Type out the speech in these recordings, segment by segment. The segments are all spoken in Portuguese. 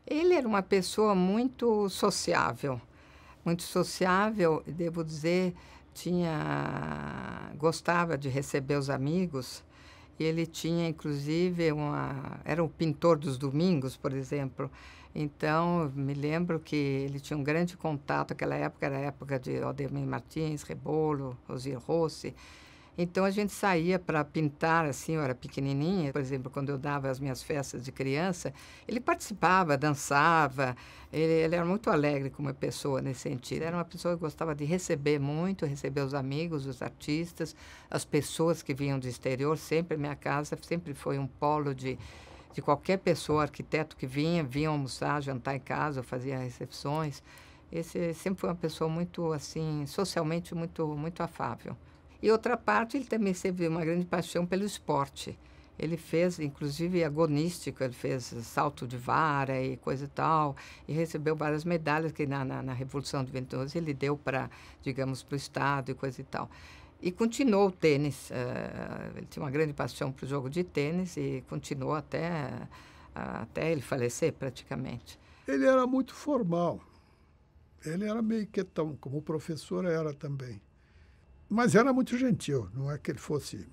Ele era uma pessoa muito sociável, e devo dizer, gostava de receber os amigos. Ele tinha, inclusive, era o pintor dos domingos, por exemplo. Então, me lembro que ele tinha um grande contato. Aquela época era a época de Aldemir Martins, Rebolo, Rosier Rossi. Então, a gente saía para pintar, assim, eu era pequenininha. Por exemplo, quando eu dava as minhas festas de criança, ele participava, dançava. Ele era muito alegre como pessoa nesse sentido. Era uma pessoa que gostava de receber muito, receber os amigos, os artistas, as pessoas que vinham do exterior. Sempre, minha casa sempre foi um polo de qualquer pessoa, arquiteto que vinha almoçar, jantar em casa, fazia recepções. Esse sempre foi uma pessoa muito, assim, socialmente muito afável. E outra parte, ele também teve uma grande paixão pelo esporte. Ele fez, inclusive, agonística, ele fez salto de vara e coisa e tal, e recebeu várias medalhas que na Revolução de 22 ele deu para, digamos, para o Estado e coisa e tal. E continuou o tênis, ele tinha uma grande paixão para o jogo de tênis e continuou até ele falecer, praticamente. Ele era muito formal. Ele era meio quietão, como o professor era também. Mas era muito gentil, não é que ele fosse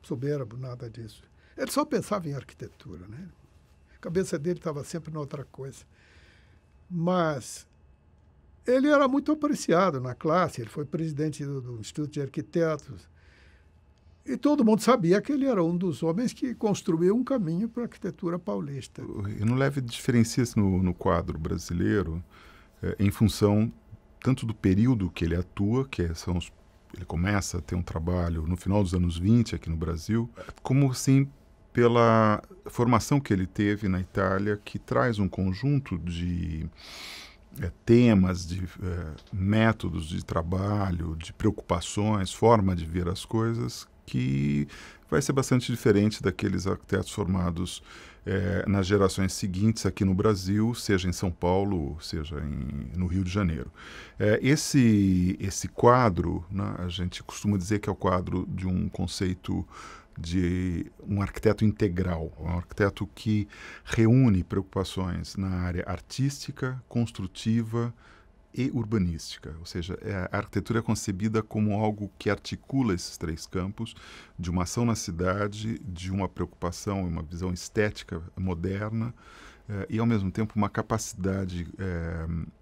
soberbo, nada disso. Ele só pensava em arquitetura, né? A cabeça dele estava sempre em outra coisa. Mas ele era muito apreciado na classe, ele foi presidente do Instituto de Arquitetos. E todo mundo sabia que ele era um dos homens que construiu um caminho para a arquitetura paulista. O Rino Leve diferencia-se no quadro brasileiro em função tanto do período que ele atua, ele começa a ter um trabalho no final dos anos 20 aqui no Brasil, como sim pela formação que ele teve na Itália, que traz um conjunto de temas, de métodos de trabalho, de preocupações, forma de ver as coisas, que vai ser bastante diferente daqueles arquitetos formados nas gerações seguintes aqui no Brasil, seja em São Paulo, seja no Rio de Janeiro. Esse quadro, né, a gente costuma dizer que é o quadro de um conceito de um arquiteto integral, um arquiteto que reúne preocupações na área artística, construtiva e urbanística, ou seja, a arquitetura é concebida como algo que articula esses três campos de uma ação na cidade, de uma preocupação e uma visão estética moderna e, ao mesmo tempo, uma capacidade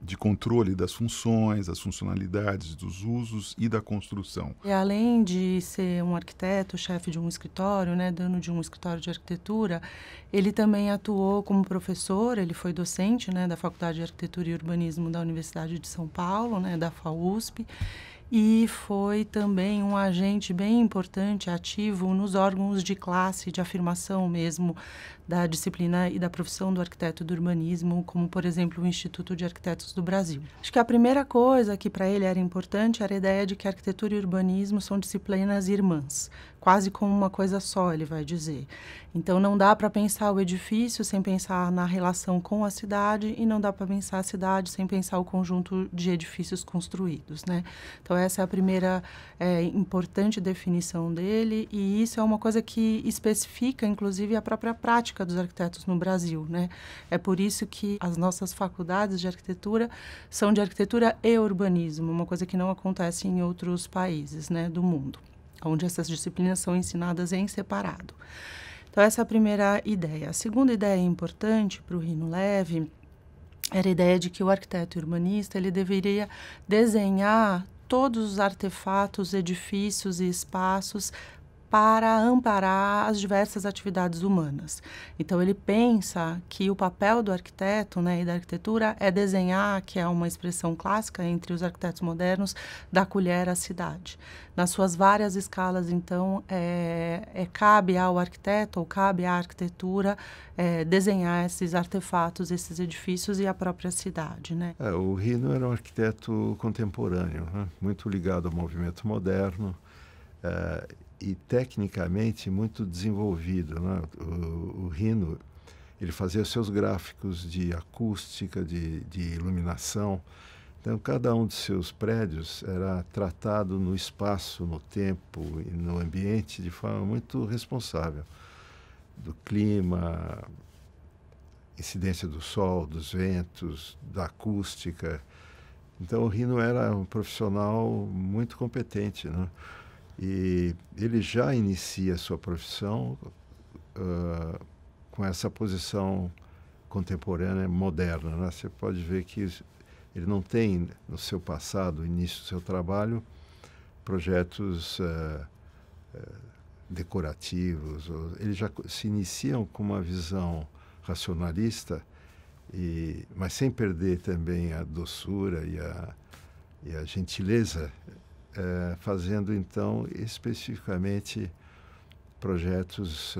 de controle das funções, das funcionalidades, dos usos e da construção. E além de ser um arquiteto, chefe de um escritório, né, dono de um escritório de arquitetura, ele também atuou como professor, ele foi docente, né, da Faculdade de Arquitetura e Urbanismo da Universidade de São Paulo, né, da FAUSP, e foi também um agente bem importante, ativo nos órgãos de classe, de afirmação mesmo, da disciplina e da profissão do arquiteto do urbanismo, como, por exemplo, o Instituto de Arquitetos do Brasil. Acho que a primeira coisa que para ele era importante era a ideia de que arquitetura e urbanismo são disciplinas irmãs, quase como uma coisa só, ele vai dizer. Então, não dá para pensar o edifício sem pensar na relação com a cidade e não dá para pensar a cidade sem pensar o conjunto de edifícios construídos, né? Então, essa é a primeira importante definição dele e isso é uma coisa que especifica, inclusive, a própria prática dos arquitetos no Brasil, né? É por isso que as nossas faculdades de arquitetura são de arquitetura e urbanismo, uma coisa que não acontece em outros países, né, do mundo, onde essas disciplinas são ensinadas em separado. Então, essa é a primeira ideia. A segunda ideia importante para o Rino Leve era a ideia de que o arquiteto urbanista ele deveria desenhar todos os artefatos, edifícios e espaços para amparar as diversas atividades humanas. Então, ele pensa que o papel do arquiteto, né, e da arquitetura é desenhar, que é uma expressão clássica entre os arquitetos modernos, da colher à cidade. Nas suas várias escalas, então, cabe ao arquiteto ou cabe à arquitetura desenhar esses artefatos, esses edifícios e a própria cidade, né? O Rino era um arquiteto contemporâneo, né? Muito ligado ao movimento moderno, e tecnicamente muito desenvolvido, né? O Rino, ele fazia os seus gráficos de acústica, de iluminação. Então, cada um dos seus prédios era tratado no espaço, no tempo e no ambiente de forma muito responsável. Do clima, incidência do sol, dos ventos, da acústica. Então o Rino era um profissional muito competente, né? E ele já inicia a sua profissão com essa posição contemporânea, moderna, né? Você pode ver que ele não tem no seu passado, início do seu trabalho, projetos decorativos. Eles já se iniciam com uma visão racionalista, mas sem perder também a doçura e a gentileza, fazendo então especificamente projetos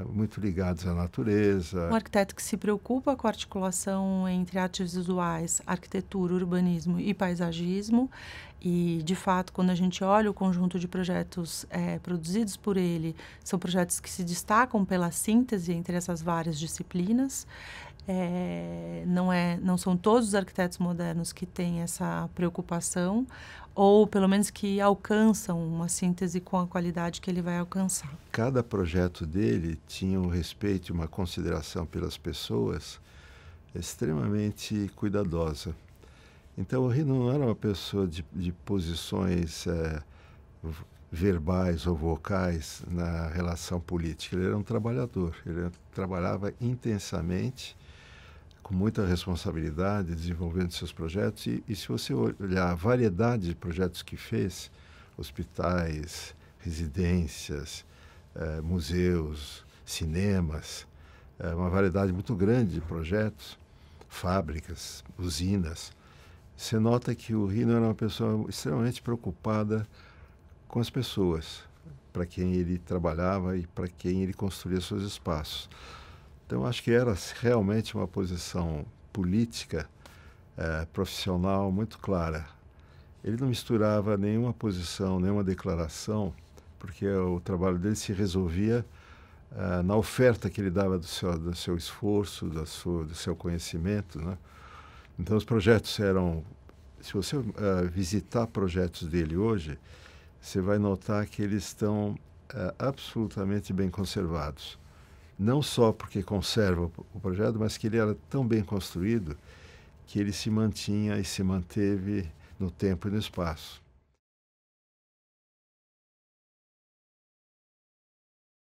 muito ligados à natureza. Um arquiteto que se preocupa com a articulação entre artes visuais, arquitetura, urbanismo e paisagismo. E, de fato, quando a gente olha o conjunto de projetos produzidos por ele, são projetos que se destacam pela síntese entre essas várias disciplinas. Não são todos os arquitetos modernos que têm essa preocupação, ou pelo menos que alcançam uma síntese com a qualidade que ele vai alcançar. Cada projeto dele tinha um respeito e uma consideração pelas pessoas extremamente cuidadosa. Então o Rino não era uma pessoa de posições verbais ou vocais na relação política. Ele era um trabalhador, ele trabalhava intensamente, com muita responsabilidade, desenvolvendo seus projetos. E se você olhar a variedade de projetos que fez, hospitais, residências, museus, cinemas, uma variedade muito grande de projetos, fábricas, usinas, você nota que o Rino era uma pessoa extremamente preocupada com as pessoas, para quem ele trabalhava e para quem ele construía seus espaços. Então, acho que era realmente uma posição política, profissional muito clara. Ele não misturava nenhuma posição, nenhuma declaração, porque o trabalho dele se resolvia na oferta que ele dava do seu esforço, do seu conhecimento, né? Então, os projetos eram... Se você visitar projetos dele hoje, você vai notar que eles estão absolutamente bem conservados. Não só porque conserva o projeto, mas que ele era tão bem construído que ele se mantinha e se manteve no tempo e no espaço.